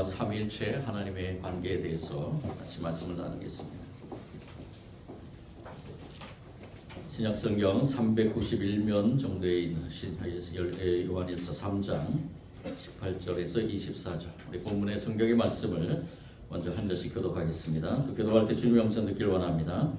삼위일체 하나님의 관계에 대해서 같이 말씀을 나누겠습니다. 신약성경 391면 정도에 있는 요한일서 3장 18절에서 24절 우리 본문의 성경의 말씀을 먼저 한 절씩 교독하겠습니다. 또 교독할 때 주님의 음성 듣기를 원합니다.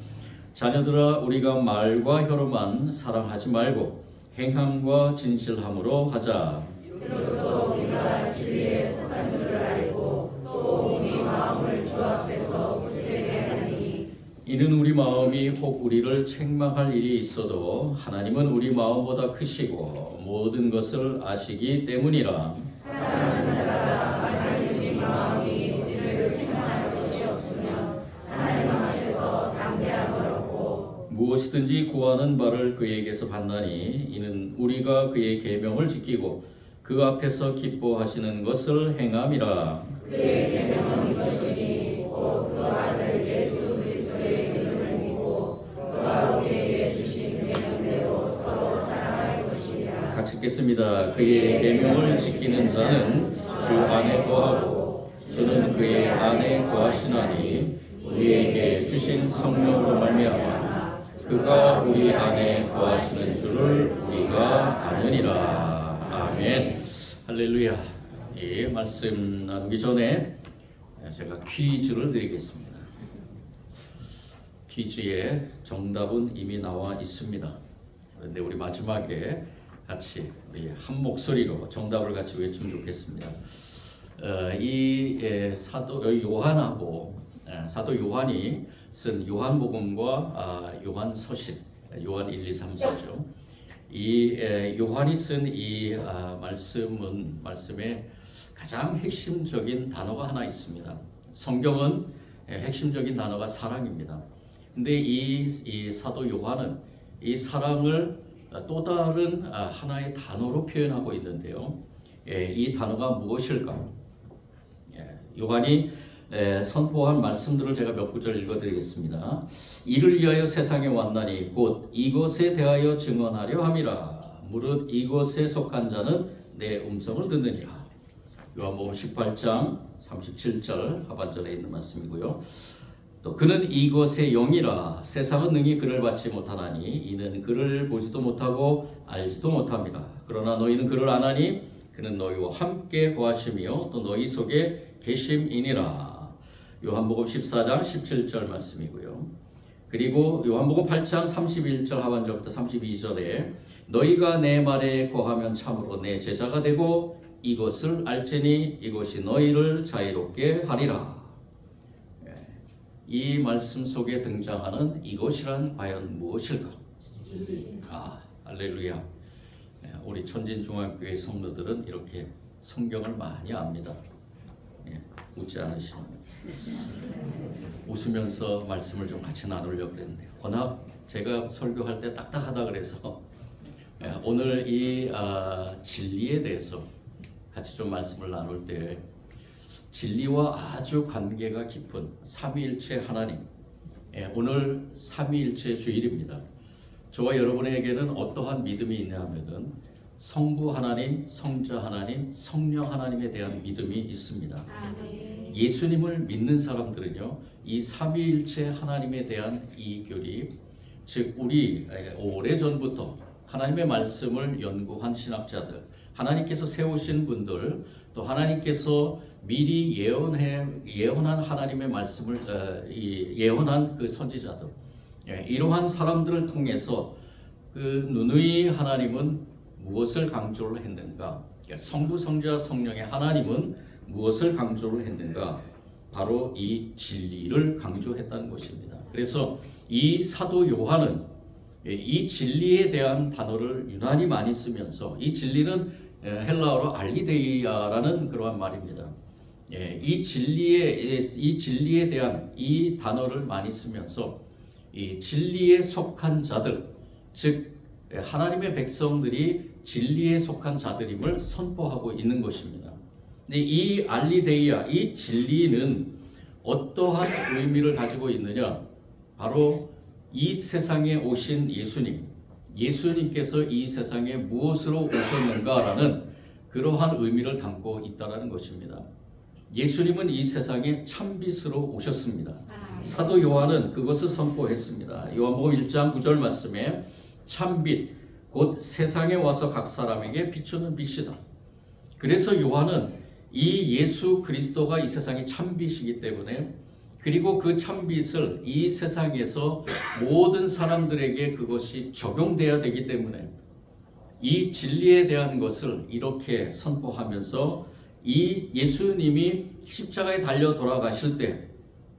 자녀들아, 우리가 말과 혀로만 사랑하지 말고 행함과 진실함으로 하자. 이로써 우리가 진리에 속한 줄을 알고 또 우리 마음을 주 앞에서 굳세게 하니, 이는 우리 마음이 혹 우리를 책망할 일이 있어도 하나님은 우리 마음보다 크시고 모든 것을 아시기 때문이라. 사랑하는 자라, 만일 우리 마음이 우리를 책망할 것이 없으면 하나님 앞에서 담대함을 얻고 무엇이든지 구하는 바를 그에게서 받나니, 이는 우리가 그의 계명을 지키고 그 앞에서 기뻐하시는 것을 행함이라. 그의 계명은 이것이니 곧 그 아들 예수 그리스도의 이름을 믿고 그가 우리에게 주신 계명대로 서로 사랑할 것이라. 같이 읽겠습니다. 그의 계명을 지키는 자는 주 안에 거하고 주는 그의 안에 거하시나니, 우리에게 주신 성령으로 말미암아 그가 우리 안에 거하시는 줄을 우리가 아느니라. 아멘. 할렐루야. 이 말씀 나누기 전에 제가 퀴즈를 드리겠습니다. 퀴즈의 정답은 이미 나와 있습니다. 그런데 우리 마지막에 같이 우리 한 목소리로 정답을 같이 외치면 좋겠습니다. 이 사도 요한하고 사도 요한이 쓴 요한복음과 요한서신, 요한 1, 2, 3, 4죠. 이 요한이 쓴 이 말씀에 가장 핵심적인 단어가 하나 있습니다. 성경은 핵심적인 단어가 사랑입니다. 근데 이 사도 요한은 이 사랑을 또 다른 하나의 단어로 표현하고 있는데요. 이 단어가 무엇일까? 요한이 선포한 말씀들을 제가 몇 구절 읽어드리겠습니다. 이를 위하여 세상에 왔나니 곧 이것에 대하여 증언하려 함이라. 무릇 이것에 속한 자는 내 음성을 듣느니라. 요한복음 18장 37절 하반절에 있는 말씀이고요. 또 그는 이것의 영이라. 세상은 능히 그를 받지 못하나니 이는 그를 보지도 못하고 알지도 못함이라. 그러나 너희는 그를 아나니 그는 너희와 함께 거하시며 또 너희 속에 계심이니라. 요한복음 14장 17절 말씀이고요. 그리고 요한복음 8장 31절 하반절부터 32절에 너희가 내 말에 거하면 참으로 내 제자가 되고 이것을 알지니 이것이 너희를 자유롭게 하리라. 이 말씀 속에 등장하는 이것이란 과연 무엇일까? 할렐루야. 우리 천진중앙교회 성도들은 이렇게 성경을 많이 압니다. 웃지 않으시나요? 웃으면서 말씀을 좀 같이 나누려고 그랬는데 워낙 제가 설교할 때 딱딱하다 그래서 오늘 이 진리에 대해서 같이 좀 말씀을 나눌 때 진리와 아주 관계가 깊은 삼위일체 하나님, 오늘 삼위일체 주일입니다. 저와 여러분에게는 어떠한 믿음이 있냐 하면은 성부 하나님, 성자 하나님, 성령 하나님에 대한 믿음이 있습니다. 예수님을 믿는 사람들은요, 이 삼위일체 하나님에 대한 이교리, 즉 우리 오래전부터 하나님의 말씀을 연구한 신학자들, 하나님께서 세우신 분들, 또 하나님께서 미리 예언한 하나님의 말씀을 예언한 그 선지자들, 이러한 사람들을 통해서 그 누누이 하나님은 무엇을 강조를 했는가? 성부, 성자, 성령의 하나님은 무엇을 강조를 했는가? 바로 이 진리를 강조했다는 것입니다. 그래서 이 사도 요한은 이 진리에 대한 단어를 유난히 많이 쓰면서, 이 진리는 헬라어로 알리데이아라는 그러한 말입니다. 이 진리에 대한 이 단어를 많이 쓰면서 이 진리에 속한 자들, 즉 하나님의 백성들이 진리에 속한 자들임을 선포하고 있는 것입니다. 근데 이 알리데이아, 이 진리는 어떠한 의미를 가지고 있느냐? 바로 이 세상에 오신 예수님께서 이 세상에 무엇으로 오셨는가라는 그러한 의미를 담고 있다는 것입니다. 예수님은 이 세상에 참빛으로 오셨습니다. 사도 요한은 그것을 선포했습니다. 요한복음 1장 9절 말씀에 참빛 곧 세상에 와서 각 사람에게 비추는 빛이다. 그래서 요한은 이 예수 그리스도가 이 세상의 참빛이기 때문에, 그리고 그 참빛을 이 세상에서 모든 사람들에게 그것이 적용돼야 되기 때문에 이 진리에 대한 것을 이렇게 선포하면서 이 예수님이 십자가에 달려 돌아가실 때,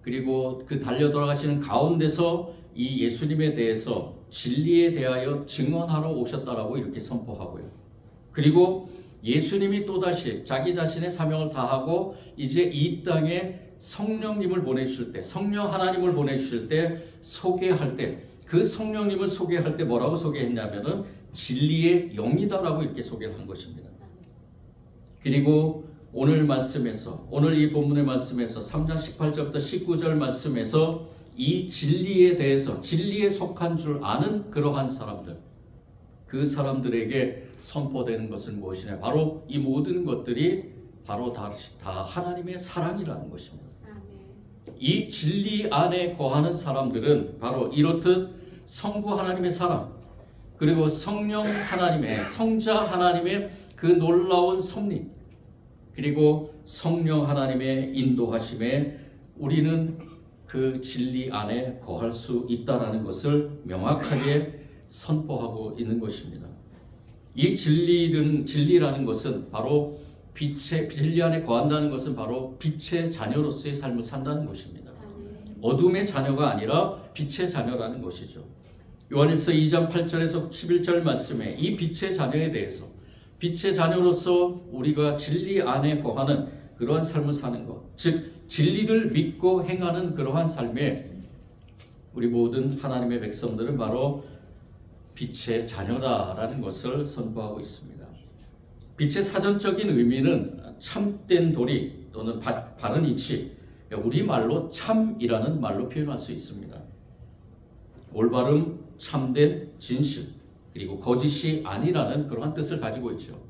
그리고 그 달려 돌아가시는 가운데서 이 예수님에 대해서 진리에 대하여 증언하러 오셨다라고 이렇게 선포하고요. 그리고 예수님이 또다시 자기 자신의 사명을 다하고 이제 이 땅에 성령님을 보내주실 때, 성령 하나님을 보내주실 때 소개할 때, 그 성령님을 소개할 때 뭐라고 소개했냐면은 진리의 영이다라고 이렇게 소개를 한 것입니다. 그리고 오늘 말씀에서, 오늘 이 본문의 말씀에서 3장 18절부터 19절 말씀에서 이 진리에 대해서, 진리에 속한 줄 아는 그러한 사람들, 그 사람들에게 선포되는 것은 무엇이냐? 바로 이 모든 것들이 바로 다 하나님의 사랑이라는 것입니다. 이 진리 안에 거하는 사람들은 바로 이렇듯 성부 하나님의 사랑, 그리고 성령 하나님의, 성자 하나님의 그 놀라운 섭리, 그리고 성령 하나님의 인도하심에 우리는 그 진리 안에 거할 수 있다라는 것을 명확하게 선포하고 있는 것입니다. 이 진리라는 것은 바로 진리 안에 거한다는 것은 바로 빛의 자녀로서의 삶을 산다는 것입니다. 어둠의 자녀가 아니라 빛의 자녀라는 것이죠. 요한일서 2장 8절에서 11절 말씀에 이 빛의 자녀에 대해서, 빛의 자녀로서 우리가 진리 안에 거하는 그러한 삶을 사는 것, 즉 진리를 믿고 행하는 그러한 삶에 우리 모든 하나님의 백성들은 바로 빛의 자녀다라는 것을 선포하고 있습니다. 빛의 사전적인 의미는 참된 도리 또는 바른 이치, 우리말로 참이라는 말로 표현할 수 있습니다. 올바름, 참된, 진실, 그리고 거짓이 아니라는 그러한 뜻을 가지고 있죠.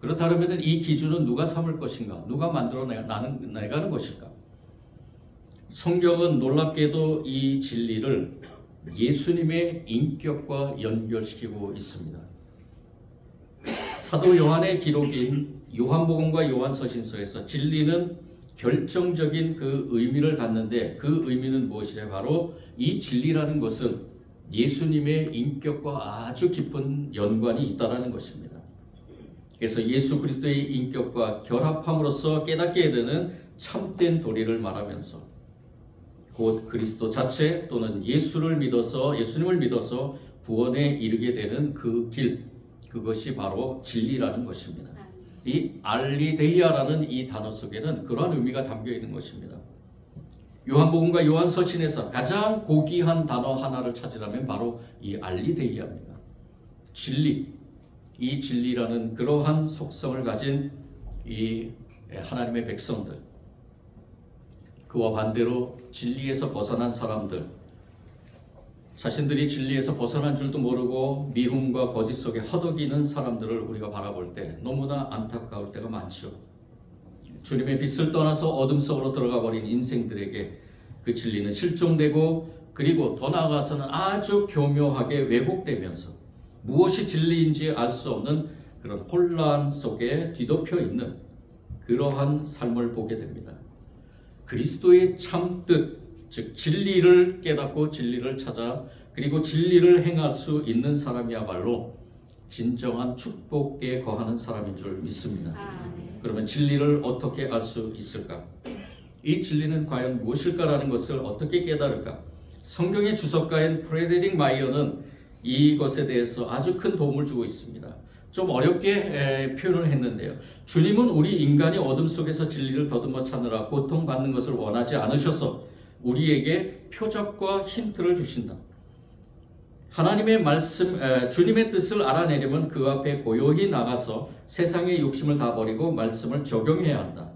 그렇다면 이 기준은 누가 삼을 것인가? 누가 만들어 내가는 것일까? 성경은 놀랍게도 이 진리를 예수님의 인격과 연결시키고 있습니다. 사도 요한의 기록인 요한복음과 요한서신서에서 진리는 결정적인 그 의미를 갖는데, 그 의미는 무엇이냐? 바로 이 진리라는 것은 예수님의 인격과 아주 깊은 연관이 있다는 것입니다. 그래서 예수 그리스도의 인격과 결합함으로써 깨닫게 되는 참된 도리를 말하면서 곧 그리스도 자체 또는 예수님을 믿어서 구원에 이르게 되는 그 길, 그것이 바로 진리라는 것입니다. 이 알리데이아라는 이 단어 속에는 그러한 의미가 담겨 있는 것입니다. 요한복음과 요한서신에서 가장 고귀한 단어 하나를 찾으라면 바로 이 알리데이아입니다. 진리, 이 진리라는 그러한 속성을 가진 이 하나님의 백성들, 그와 반대로 진리에서 벗어난 사람들, 자신들이 진리에서 벗어난 줄도 모르고 미움과 거짓 속에 허덕이는 사람들을 우리가 바라볼 때 너무나 안타까울 때가 많죠. 주님의 빛을 떠나서 어둠 속으로 들어가 버린 인생들에게 그 진리는 실종되고, 그리고 더 나아가서는 아주 교묘하게 왜곡되면서 무엇이 진리인지 알 수 없는 그런 혼란 속에 뒤덮여 있는 그러한 삶을 보게 됩니다. 그리스도의 참뜻, 즉 진리를 깨닫고 진리를 찾아 그리고 진리를 행할 수 있는 사람이야말로 진정한 축복에 거하는 사람인 줄 믿습니다. 그러면 진리를 어떻게 알 수 있을까? 이 진리는 과연 무엇일까라는 것을 어떻게 깨달을까? 성경의 주석가인 프레데릭 마이어는 이것에 대해서 아주 큰 도움을 주고 있습니다. 좀 어렵게 표현을 했는데요. 주님은 우리 인간이 어둠 속에서 진리를 더듬어 찾느라 고통받는 것을 원하지 않으셔서 우리에게 표적과 힌트를 주신다. 하나님의 말씀, 주님의 뜻을 알아내려면 그 앞에 고요히 나가서 세상의 욕심을 다 버리고 말씀을 적용해야 한다.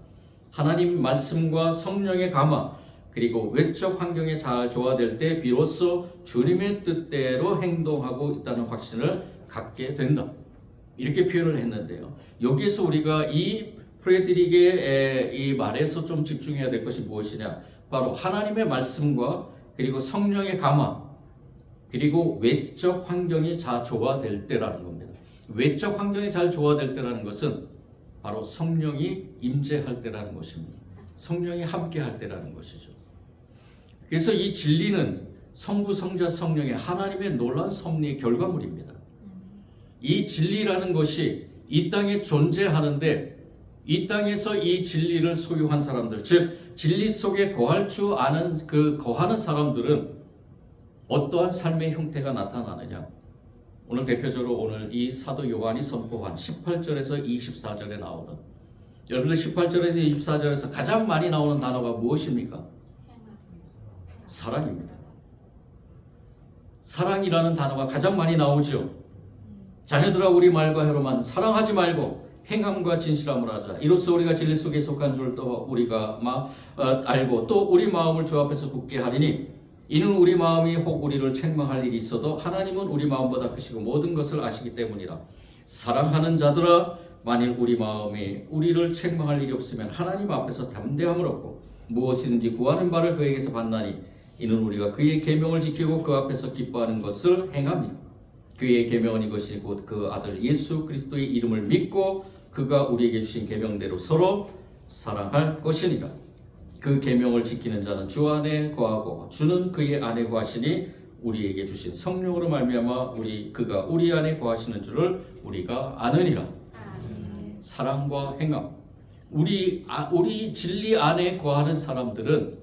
하나님 말씀과 성령의 감화, 그리고 외적 환경에 잘 조화될 때 비로소 주님의 뜻대로 행동하고 있다는 확신을 갖게 된다. 이렇게 표현을 했는데요. 여기에서 우리가 이 프레드릭의 이 말에서 좀 집중해야 될 것이 무엇이냐? 바로 하나님의 말씀과 그리고 성령의 감화 그리고 외적 환경이 잘 조화될 때라는 겁니다. 외적 환경이 잘 조화될 때라는 것은 바로 성령이 임재할 때라는 것입니다. 성령이 함께할 때라는 것이죠. 그래서 이 진리는 성부, 성자, 성령의 하나님의 놀라운 섭리의 결과물입니다. 이 진리라는 것이 이 땅에 존재하는데 이 땅에서 이 진리를 소유한 사람들, 즉 진리 속에 거할 줄 아는 그 거하는 사람들은 어떠한 삶의 형태가 나타나느냐? 오늘 대표적으로 오늘 이 사도 요한이 선포한 18절에서 24절에 나오는, 여러분들 18절에서 24절에서 가장 많이 나오는 단어가 무엇입니까? 사랑입니다. 사랑이라는 단어가 가장 많이 나오죠. 자녀들아 우리 말과 혀로만 사랑하지 말고 행함과 진실함을 하자. 이로써 우리가 진리 속에 속한 줄 또 우리가 알고 또 우리 마음을 주 앞에서 굳게 하리니 이는 우리 마음이 혹 우리를 책망할 일이 있어도 하나님은 우리 마음보다 크시고 모든 것을 아시기 때문이라. 사랑하는 자들아 만일 우리 마음이 우리를 책망할 일이 없으면 하나님 앞에서 담대함을 얻고 무엇이든지 구하는 바를 그에게서 받나니 이는 우리가 그의 계명을 지키고 그 앞에서 기뻐하는 것을 행함이라. 그의 계명은 이것이 곧 그 아들 예수 그리스도의 이름을 믿고 그가 우리에게 주신 계명대로 서로 사랑할 것이니라. 그 계명을 지키는 자는 주 안에 거하고 주는 그의 안에 거하시니 우리에게 주신 성령으로 말미암아 그가 우리 안에 거하시는 줄을 우리가 아느니라. 사랑과 행함. 우리 진리 안에 거하는 사람들은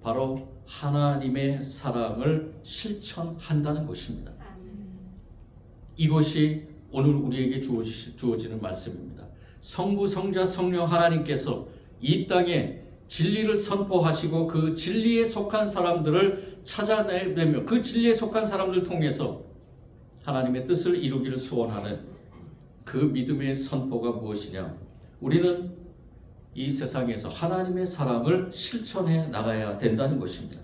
바로 하나님의 사랑을 실천한다는 것입니다. 이것이 오늘 우리에게 주어지는 말씀입니다. 성부, 성자, 성령 하나님께서 이 땅에 진리를 선포하시고 그 진리에 속한 사람들을 찾아내며 그 진리에 속한 사람들을 통해서 하나님의 뜻을 이루기를 소원하는 그 믿음의 선포가 무엇이냐? 우리는 이 세상에서 하나님의 사랑을 실천해 나가야 된다는 것입니다.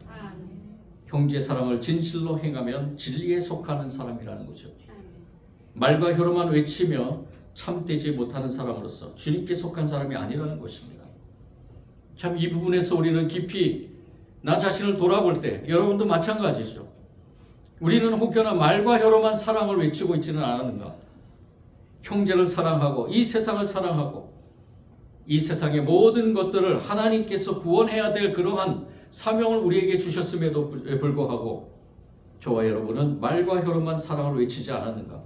형제 사랑을 진실로 행하면 진리에 속하는 사람이라는 거죠. 말과 혀로만 외치며 참되지 못하는 사람으로서 주님께 속한 사람이 아니라는 것입니다. 참 이 부분에서 우리는 깊이 나 자신을 돌아볼 때 여러분도 마찬가지죠. 우리는 혹여나 말과 혀로만 사랑을 외치고 있지는 않았는가? 형제를 사랑하고 이 세상을 사랑하고 이 세상의 모든 것들을 하나님께서 구원해야 될 그러한 사명을 우리에게 주셨음에도 불구하고 저와 여러분은 말과 혀로만 사랑을 외치지 않았는가?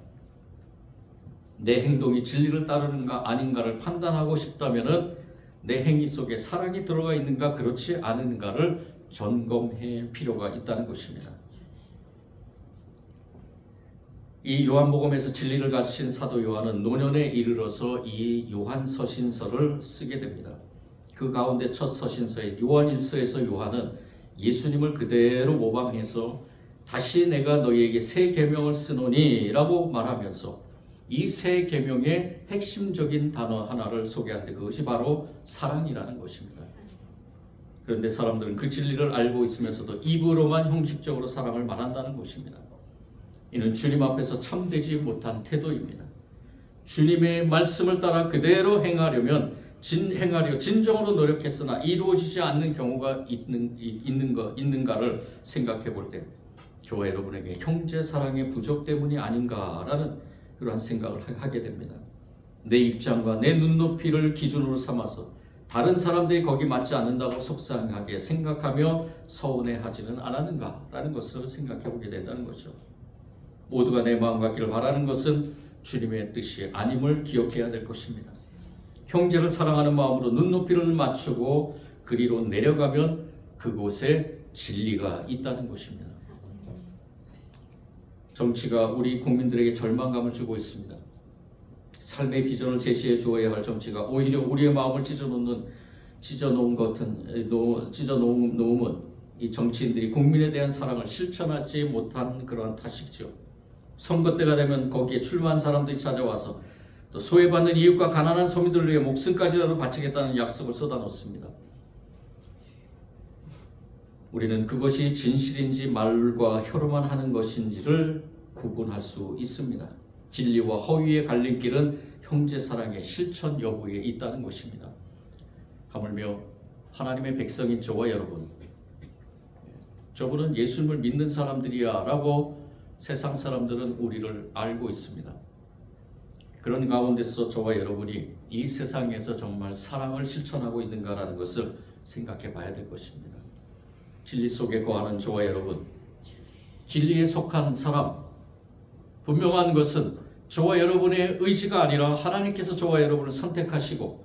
내 행동이 진리를 따르는가 아닌가를 판단하고 싶다면은 내 행위 속에 사랑이 들어가 있는가 그렇지 않은가를 점검할 필요가 있다는 것입니다. 이 요한복음에서 진리를 가르친 사도 요한은 노년에 이르러서 이 요한서신서를 쓰게 됩니다. 그 가운데 첫 서신서인 요한일서에서 요한은 예수님을 그대로 모방해서 다시 내가 너희에게 새 계명을 쓰노니 라고 말하면서 이 새 계명의 핵심적인 단어 하나를 소개하는데 그것이 바로 사랑이라는 것입니다. 그런데 사람들은 그 진리를 알고 있으면서도 입으로만 형식적으로 사랑을 말한다는 것입니다. 이는 주님 앞에서 참되지 못한 태도입니다. 주님의 말씀을 따라 그대로 행하려면 진정으로 노력했으나 이루어지지 않는 경우가 있는가를 생각해 볼 때 저와 여러분에게 형제 사랑의 부족 때문이 아닌가라는 그러한 생각을 하게 됩니다. 내 입장과 내 눈높이를 기준으로 삼아서 다른 사람들이 거기 맞지 않는다고 속상하게 생각하며 서운해하지는 않았는가라는 것을 생각해 보게 된다는 거죠. 모두가 내 마음 같기를 바라는 것은 주님의 뜻이 아님을 기억해야 될 것입니다. 형제를 사랑하는 마음으로 눈높이를 맞추고 그리로 내려가면 그곳에 진리가 있다는 것입니다. 정치가 우리 국민들에게 절망감을 주고 있습니다. 삶의 비전을 제시해 주어야 할 정치가 오히려 우리의 마음을 찢어놓음은 이 정치인들이 국민에 대한 사랑을 실천하지 못한 그러한 탓이죠. 선거 때가 되면 거기에 출마한 사람들이 찾아와서 또 소외받는 이웃과 가난한 서민들을 위해 목숨까지라도 바치겠다는 약속을 쏟아놓습니다. 우리는 그것이 진실인지 말과 혀로만 하는 것인지를 구분할 수 있습니다. 진리와 허위의 갈림길은 형제 사랑의 실천 여부에 있다는 것입니다. 하물며 하나님의 백성인 저와 여러분, 저분은 예수님을 믿는 사람들이야 라고 세상 사람들은 우리를 알고 있습니다. 그런 가운데서 저와 여러분이 이 세상에서 정말 사랑을 실천하고 있는가라는 것을 생각해 봐야 될 것입니다. 진리 속에 거하는 저와 여러분, 진리에 속한 사람, 분명한 것은 저와 여러분의 의지가 아니라 하나님께서 저와 여러분을 선택하시고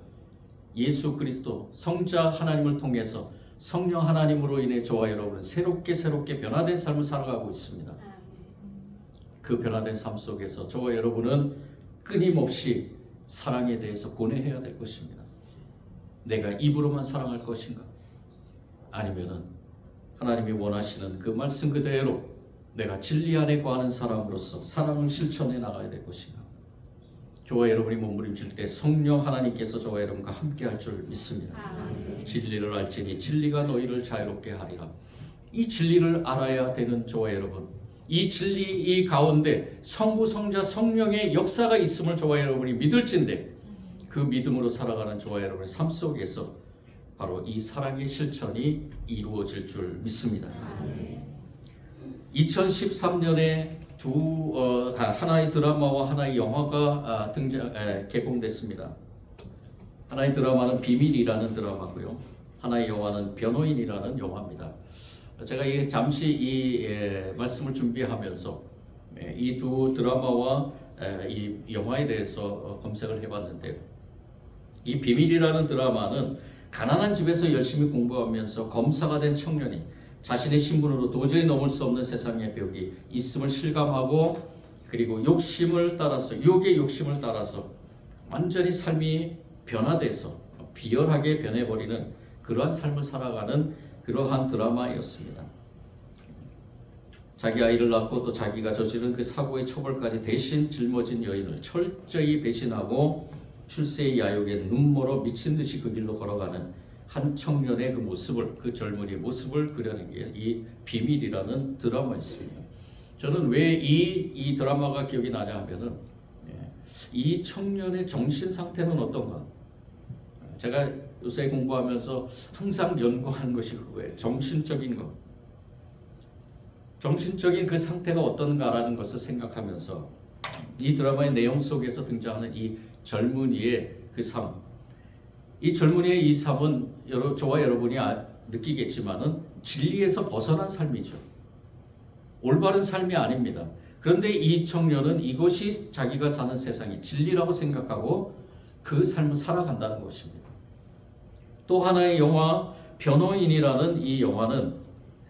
예수 그리스도 성자 하나님을 통해서 성령 하나님으로 인해 저와 여러분은 새롭게 변화된 삶을 살아가고 있습니다. 그 변화된 삶 속에서 저와 여러분은 끊임없이 사랑에 대해서 고뇌해야 될 것입니다. 내가 입으로만 사랑할 것인가? 아니면은 하나님이 원하시는 그 말씀 그대로 내가 진리 안에 거하는 사람으로서 사랑을 실천해 나가야 될 것인가? 저와 여러분이 몸부림칠 때 성령 하나님께서 저와 여러분과 함께 할 줄 믿습니다. 진리를 알지니 진리가 너희를 자유롭게 하리라. 이 진리를 알아야 되는 저와 여러분, 이 진리 이 가운데 성부 성자 성령의 역사가 있음을 저와 여러분이 믿을진데 그 믿음으로 살아가는 저와 여러분의 삶 속에서 바로 이 사랑의 실천이 이루어질 줄 믿습니다. 2013년에 하나의 드라마와 하나의 영화가 개봉됐습니다. 하나의 드라마는 비밀이라는 드라마고요. 하나의 영화는 변호인이라는 영화입니다. 제가 잠시 이 말씀을 준비하면서 이 두 드라마와 이 영화에 대해서 검색을 해봤는데, 이 비밀이라는 드라마는 가난한 집에서 열심히 공부하면서 검사가 된 청년이 자신의 신분으로 도저히 넘을 수 없는 세상의 벽이 있음을 실감하고, 그리고 유혹의 욕심을 따라서 완전히 삶이 변화돼서 비열하게 변해버리는 그러한 삶을 살아가는 그러한 드라마였습니다. 자기 아이를 낳고 또 자기가 저지른 그 사고의 처벌까지 대신 짊어진 여인을 철저히 배신하고 출세의 야욕에 눈멀어 미친 듯이 그 길로 걸어가는 한 청년의 그 모습을, 그 젊은이의 모습을 그려낸 게 이 비밀이라는 드라마였습니다. 저는 왜 이 드라마가 기억이 나냐 하면은 이 청년의 정신 상태는 어떤가? 제가 요새 공부하면서 항상 연구하는 것이 그거예요. 정신적인 것. 정신적인 그 상태가 어떤가라는 것을 생각하면서 이 드라마의 내용 속에서 등장하는 이 젊은이의 그 삶, 이 젊은이의 이 삶은 저와 여러분이 느끼겠지만은 진리에서 벗어난 삶이죠. 올바른 삶이 아닙니다. 그런데 이 청년은 이것이 자기가 사는 세상이 진리라고 생각하고 그 삶을 살아간다는 것입니다. 또 하나의 영화 변호인이라는 이 영화는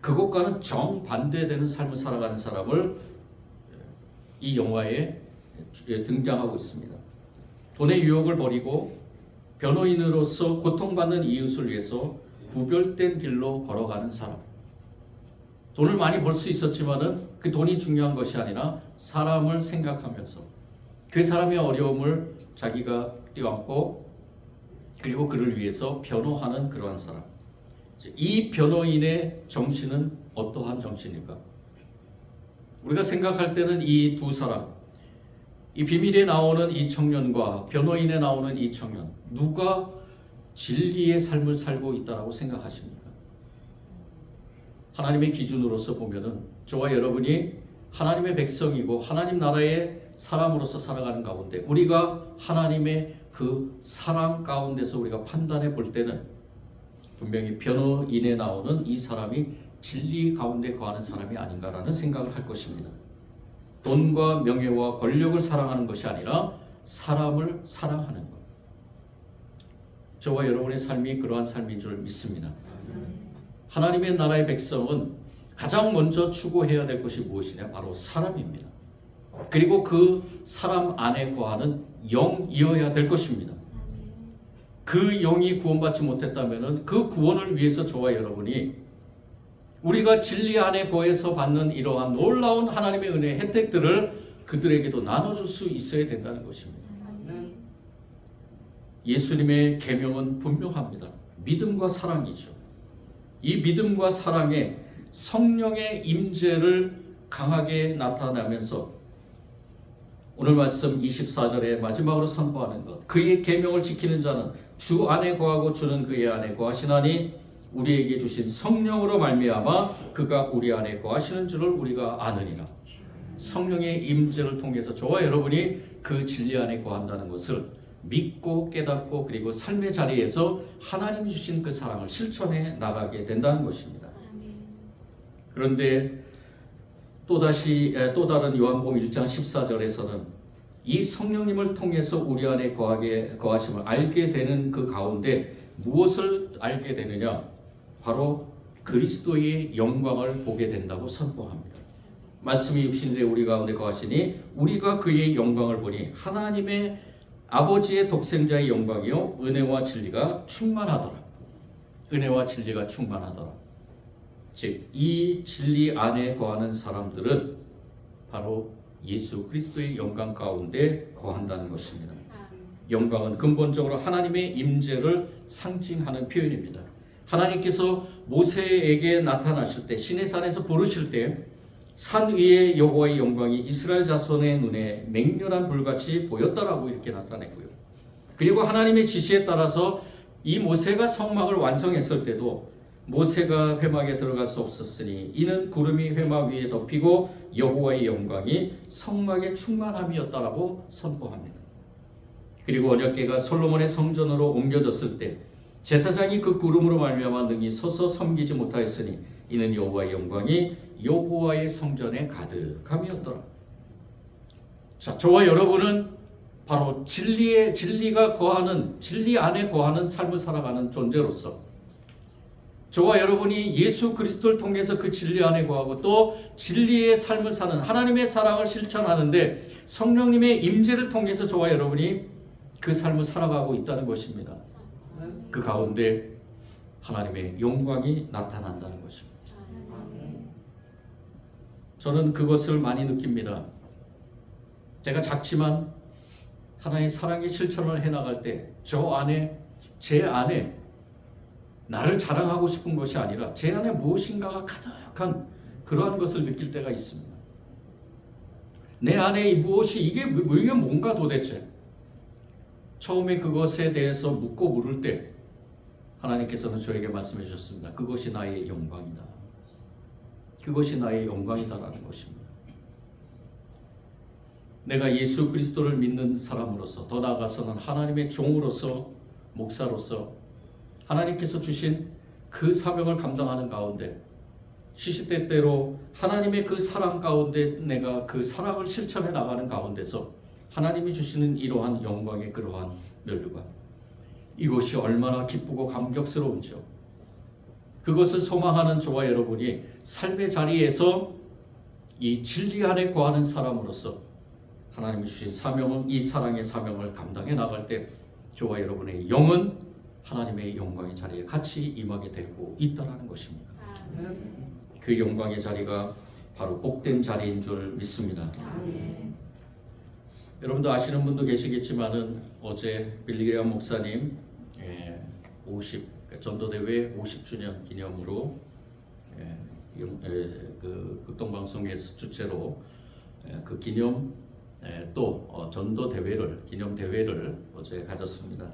그것과는 정반대되는 삶을 살아가는 사람을 이 영화에 등장하고 있습니다. 돈의 유혹을 버리고 변호인으로서 고통받는 이웃을 위해서 구별된 길로 걸어가는 사람. 돈을 많이 벌 수 있었지만은 그 돈이 중요한 것이 아니라 사람을 생각하면서 그 사람의 어려움을 자기가 띄워안고 그리고 그를 위해서 변호하는 그러한 사람. 이 변호인의 정신은 어떠한 정신일까? 우리가 생각할 때는 이 두 사람, 이 비밀에 나오는 이 청년과 변호인에 나오는 이 청년, 누가 진리의 삶을 살고 있다라고 생각하십니까? 하나님의 기준으로서 보면은 저와 여러분이 하나님의 백성이고 하나님 나라의 사람으로서 살아가는 가운데 우리가 하나님의 그 사랑 가운데서 우리가 판단해 볼 때는 분명히 변호인에 나오는 이 사람이 진리 가운데 거하는 사람이 아닌가라는 생각을 할 것입니다. 돈과 명예와 권력을 사랑하는 것이 아니라 사람을 사랑하는 것. 저와 여러분의 삶이 그러한 삶인 줄 믿습니다. 하나님의 나라의 백성은 가장 먼저 추구해야 될 것이 무엇이냐? 바로 사람입니다. 그리고 그 사람 안에 거하는 영이어야 될 것입니다. 그 영이 구원받지 못했다면 그 구원을 위해서 저와 여러분이 우리가 진리 안에 거해서 받는 이러한 놀라운 하나님의 은혜의 혜택들을 그들에게도 나눠줄 수 있어야 된다는 것입니다. 예수님의 계명은 분명합니다. 믿음과 사랑이죠. 이 믿음과 사랑에 성령의 임재를 강하게 나타나면서 오늘 말씀 24절에 마지막으로 선포하는 것. 그의 계명을 지키는 자는 주 안에 거하고 주는 그의 안에 거하시나니 우리에게 주신 성령으로 말미암아 그가 우리 안에 거하시는 줄을 우리가 아느니라. 성령의 임재를 통해서 저와 여러분이 그 진리 안에 거한다는 것을 믿고 깨닫고 그리고 삶의 자리에서 하나님이 주신 그 사랑을 실천해 나가게 된다는 것입니다. 그런데 또 다른 요한복음 1장 14절에서는 이 성령님을 통해서 우리 안에 거하심을 알게 되는 그 가운데 무엇을 알게 되느냐? 바로 그리스도의 영광을 보게 된다고 선포합니다. 말씀이 육신이 되어 우리 가운데 거하시니 우리가 그의 영광을 보니 하나님의 아버지의 독생자의 영광이요 은혜와 진리가 충만하더라. 은혜와 진리가 충만하더라. 즉 이 진리 안에 거하는 사람들은 바로 예수 그리스도의 영광 가운데 거한다는 것입니다. 영광은 근본적으로 하나님의 임재를 상징하는 표현입니다. 하나님께서 모세에게 나타나실 때 시내산에서 부르실 때 산 위에 여호와의 영광이 이스라엘 자손의 눈에 맹렬한 불같이 보였다라고 이렇게 나타냈고요. 그리고 하나님의 지시에 따라서 이 모세가 성막을 완성했을 때도 모세가 회막에 들어갈 수 없었으니 이는 구름이 회막 위에 덮이고 여호와의 영광이 성막의 충만함이었다라고 선포합니다. 그리고 언약궤가 솔로몬의 성전으로 옮겨졌을 때 제사장이 그 구름으로 말미암아 능히 서서 섬기지 못하였으니 이는 여호와의 영광이 여호와의 성전에 가득함이었더라. 자, 저와 여러분은 바로 진리가 거하는 진리 안에 거하는 삶을 살아가는 존재로서 저와 여러분이 예수 그리스도를 통해서 그 진리 안에 거하고 또 진리의 삶을 사는 하나님의 사랑을 실천하는데 성령님의 임재를 통해서 저와 여러분이 그 삶을 살아가고 있다는 것입니다. 그 가운데 하나님의 영광이 나타난다는 것입니다. 저는 그것을 많이 느낍니다. 제가 작지만 하나님의 사랑의 실천을 해나갈 때 제 안에 나를 자랑하고 싶은 것이 아니라 제 안에 무엇인가가 가득한 그러한 것을 느낄 때가 있습니다. 내 안에 이게 뭔가 도대체 처음에 그것에 대해서 묻고 물을 때 하나님께서는 저에게 말씀해 주셨습니다. 그것이 나의 영광이다. 그것이 나의 영광이다라는 것입니다. 내가 예수 그리스도를 믿는 사람으로서 더 나아가서는 하나님의 종으로서 목사로서 하나님께서 주신 그 사명을 감당하는 가운데 시시때때로 하나님의 그 사랑 가운데 내가 그 사랑을 실천해 나가는 가운데서 하나님이 주시는 이러한 영광의 그러한 멸류관 이것이 얼마나 기쁘고 감격스러운지요. 그것을 소망하는 저와 여러분이 삶의 자리에서 이 진리 안에 거하는 사람으로서 하나님이 주신 사명은 이 사랑의 사명을 감당해 나갈 때 저와 여러분의 영은 하나님의 영광의 자리에 같이 임하게 되고 있다는 것입니다. 그 영광의 자리가 바로 복된 자리인 줄 믿습니다. 여러분도 아시는 분도 계시겠지만은 어제 빌리그레암 목사님 전도대회 50주년 기념으로 그 극동방송에서 주최로 그 기념 또 기념 대회를 어제 가졌습니다.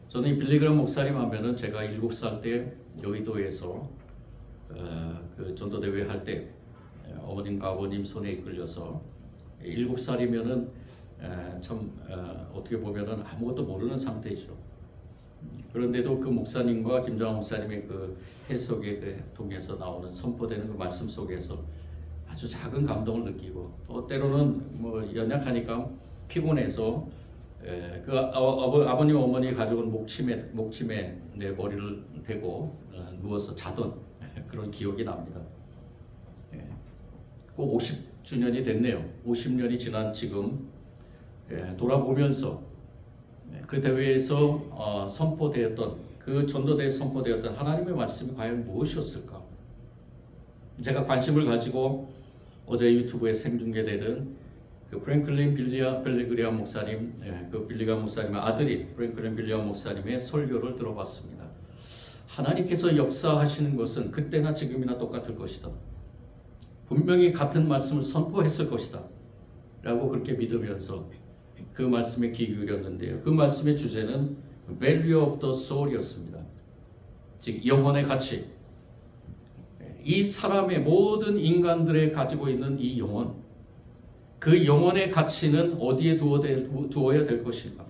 저는 이 빌리그레암 목사님 하면은 제가 7살 때 여의도에서 그 전도대회 할 때 어머님과 아버님 손에 이끌려서 7살이면은 참 어떻게 보면은 아무것도 모르는 상태죠. 그런데도 그 목사님과 김정환 목사님의 그 해석에 통해서 나오는 선포되는 그 말씀 속에서 아주 작은 감동을 느끼고 또 때로는 뭐 연약하니까 피곤해서 그 아버님 어머니 가져온 목침에 내 머리를 대고 누워서 자던 그런 기억이 납니다. 그 50주년이 됐네요. 50년이 지난 지금 돌아보면서 그 대회에서 선포되었던 그 전도대에 선포되었던 하나님의 말씀이 과연 무엇이었을까? 제가 관심을 가지고 어제 유튜브에 생중계되는 그 프랭클린 빌리그레암 목사님, 그 빌리그레암 목사님의 아들이 프랭클린 빌리그레암 목사님의 설교를 들어봤습니다. 하나님께서 역사하시는 것은 그때나 지금이나 똑같을 것이다. 분명히 같은 말씀을 선포했을 것이다. 라고 그렇게 믿으면서 그 말씀에 귀 기울였는데요. 그 말씀의 주제는 Value of the Soul이었습니다. 즉 영혼의 가치. 이 사람의 모든 인간들의 가지고 있는 이 영혼, 그 영혼의 가치는 어디에 두어야 될 것인가?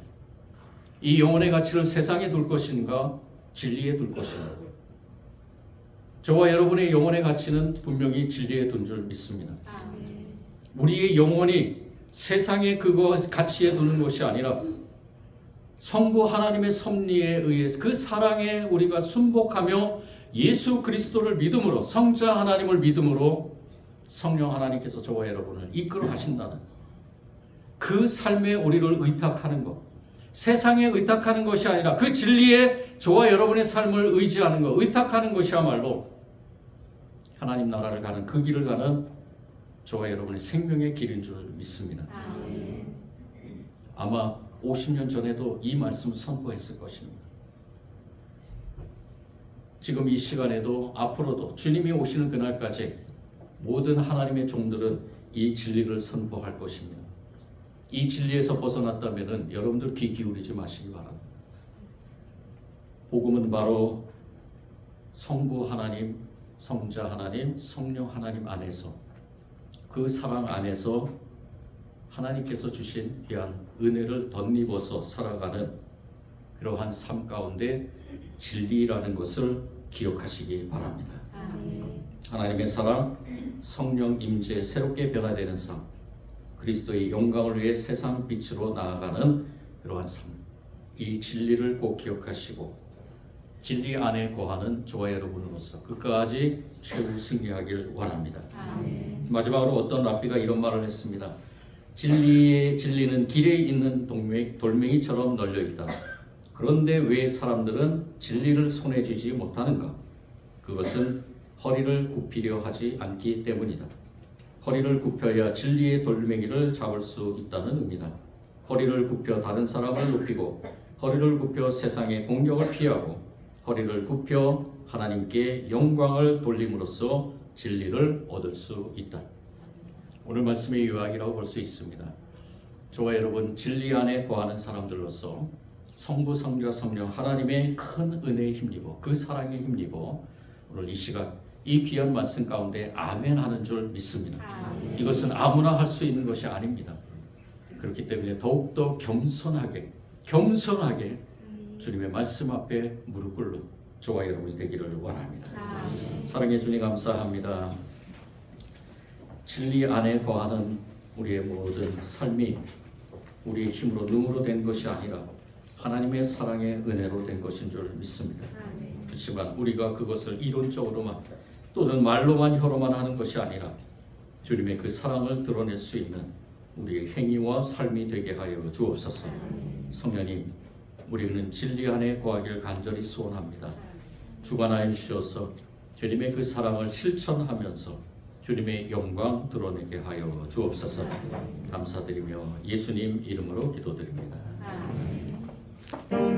이 영혼의 가치를 세상에 둘 것인가? 진리에 둘 것인가? 저와 여러분의 영혼의 가치는 분명히 진리에 둔 줄 믿습니다. 우리의 영혼이 세상의 그거 가치에 두는 것이 아니라 성부 하나님의 섭리에 의해서 그 사랑에 우리가 순복하며 예수 그리스도를 믿음으로, 성자 하나님을 믿음으로 성령 하나님께서 저와 여러분을 이끌어 가신다는 그 삶에 우리를 의탁하는 것, 세상에 의탁하는 것이 아니라 그 진리에 저와 여러분의 삶을 의지하는 것, 의탁하는 것이야말로 하나님 나라를 가는 그 길을 가는 저와 여러분의 생명의 길인 줄 믿습니다. 아마 50년 전에도 이 말씀을 선포했을 것입니다. 지금 이 시간에도 앞으로도 주님이 오시는 그날까지 모든 하나님의 종들은 이 진리를 선포할 것입니다. 이 진리에서 벗어났다면 여러분들 귀 기울이지 마시기 바랍니다. 복음은 바로 성부 하나님, 성자 하나님, 성령 하나님 안에서 그 사랑 안에서 하나님께서 주신 귀한 은혜를 덧입어서 살아가는 그러한 삶 가운데 진리라는 것을 기억하시기 바랍니다. 하나님의 사랑, 성령 임재, 새롭게 변화되는 삶, 그리스도의 영광을 위해 세상 빛으로 나아가는 그러한 삶, 이 진리를 꼭 기억하시고 진리 안에 거하는 저와 여러분으로서 끝까지 최후 승리하길 원합니다. 마지막으로 어떤 랍비가 이런 말을 했습니다. 진리는 길에 있는 돌멩이처럼 널려있다. 그런데 왜 사람들은 진리를 손에 쥐지 못하는가? 그것은 허리를 굽히려 하지 않기 때문이다. 허리를 굽혀야 진리의 돌멩이를 잡을 수 있다는 의미다. 허리를 굽혀 다른 사람을 높이고 허리를 굽혀 세상의 공격을 피하고 허리를 굽혀 하나님께 영광을 돌림으로써 진리를 얻을 수 있다. 오늘 말씀의 요약이라고 볼 수 있습니다. 저와 여러분 진리 안에 거하는 사람들로서 성부, 성자, 성령 하나님의 큰 은혜에 힘입어 그 사랑에 힘입어 오늘 이 시간 이 귀한 말씀 가운데 아멘 하는 줄 믿습니다. 이것은 아무나 할 수 있는 것이 아닙니다. 그렇기 때문에 더욱더 겸손하게 주님의 말씀 앞에 무릎 꿇는 저와 여러분이 되기를 원합니다. 사랑해 주님 감사합니다. 진리 안에 거하는 우리의 모든 삶이 우리의 힘으로 능으로 된 것이 아니라 하나님의 사랑의 은혜로 된 것인 줄 믿습니다. 그렇지만 우리가 그것을 이론적으로만 또는 말로만 혀로만 하는 것이 아니라 주님의 그 사랑을 드러낼 수 있는 우리의 행위와 삶이 되게 하여 주옵소서. 성령님, 우리는 진리 안에 거하길 간절히 소원합니다. 주관하여 주셔서 주님의 그 사랑을 실천하면서 주님의 영광 드러내게 하여 주옵소서. 감사드리며 예수님 이름으로 기도드립니다. 아멘.